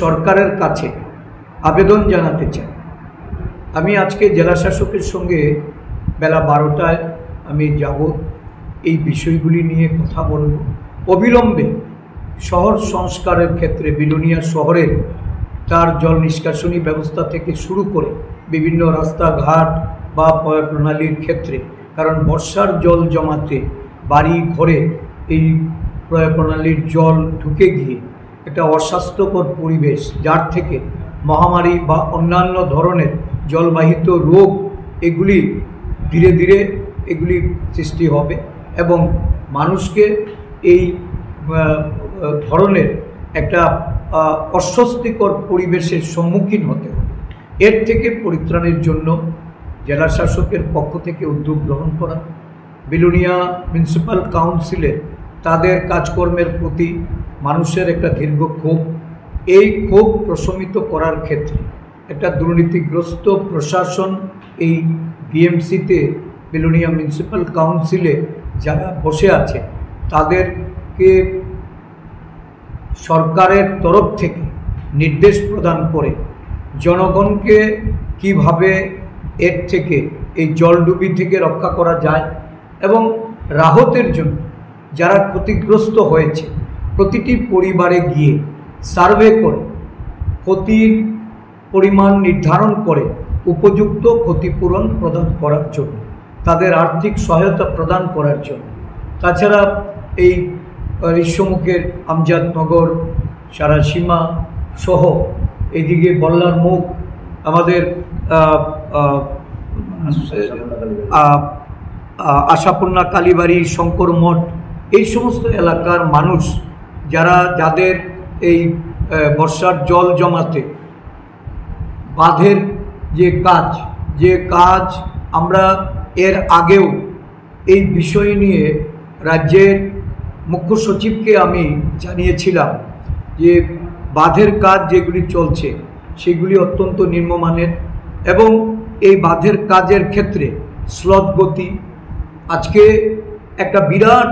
সরকারের কাছে আবেদন জানাতে চাই। আমি আজকে জেলা শাসকের সঙ্গে বেলা 12টায় আমি যাব, এই বিষয়গুলি নিয়ে কথা বলব। অবিলম্বে শহর সংস্কারের ক্ষেত্রে বিলোনিয়া শহরের তার জল নিষ্কাশনী ব্যবস্থা থেকে শুরু করে বিভিন্ন রাস্তাঘাট বা প্রণালীর ক্ষেত্রে, কারণ বর্ষার জল জমাতে বাড়ি ঘরে এই প্রণালীর জল ঢুকে গিয়ে একটা অস্বাস্থ্যকর পরিবেশ, যার থেকে মহামারী বা অন্যান্য ধরনের জলবাহিত রোগ এগুলি ধীরে ধীরে এগুলি সৃষ্টি হবে এবং মানুষকে এই ধরনের একটা অস্বস্তিকর পরিবেশের সম্মুখীন হতে হবে। এর থেকে পরিত্রাণের জন্য জেলা শাসকের পক্ষ থেকে উদ্যোগ গ্রহণ করা, বিলোনিয়া মিউনিসিপ্যাল কাউন্সিলে তাদের কাজকর্মের প্রতি মানুষের একটা দীর্ঘ ক্ষোভ, এই ক্ষোভ প্রশমিত করার ক্ষেত্রে একটা দুর্নীতিগ্রস্ত প্রশাসন এই বিএমসিতে বিলোনিয়া মিউনিসিপ্যাল কাউন্সিলে যারা বসে আছে তাদেরকে সরকারের তরফ থেকে নির্দেশ প্রদান করে জনগণকে কিভাবে এর থেকে এই জলডুবি থেকে রক্ষা করা যায় এবং রাহতের জন্য যারা ক্ষতিগ্রস্ত হয়েছে প্রতিটি পরিবারে গিয়ে সার্ভে করে ক্ষতির পরিমাণ নির্ধারণ করে উপযুক্ত ক্ষতিপূরণ প্রদান করার জন্য, তাদের আর্থিক সহায়তা প্রদান করার জন্য। তাছাড়া এই ঋষ্যমুখের আমজাদনগর, সারাসীমা সহ এইদিকে বল্লার মুখ, আমাদের আশাপূর্ণা কালীবাড়ি, শঙ্কর মঠ, এই সমস্ত এলাকার মানুষ যাদের এই বর্ষার জল জমাতে বাঁধের যে কাজ আমরা এর আগেও এই বিষয় নিয়ে রাজ্যের মুখ্য সচিবকে আমি জানিয়েছিলাম যে বাঁধের কাজ যেগুলি চলছে সেগুলি অত্যন্ত নিম্নমানের এবং এই বাঁধের কাজের ক্ষেত্রে স্লথ গতি। আজকে একটা বিরাট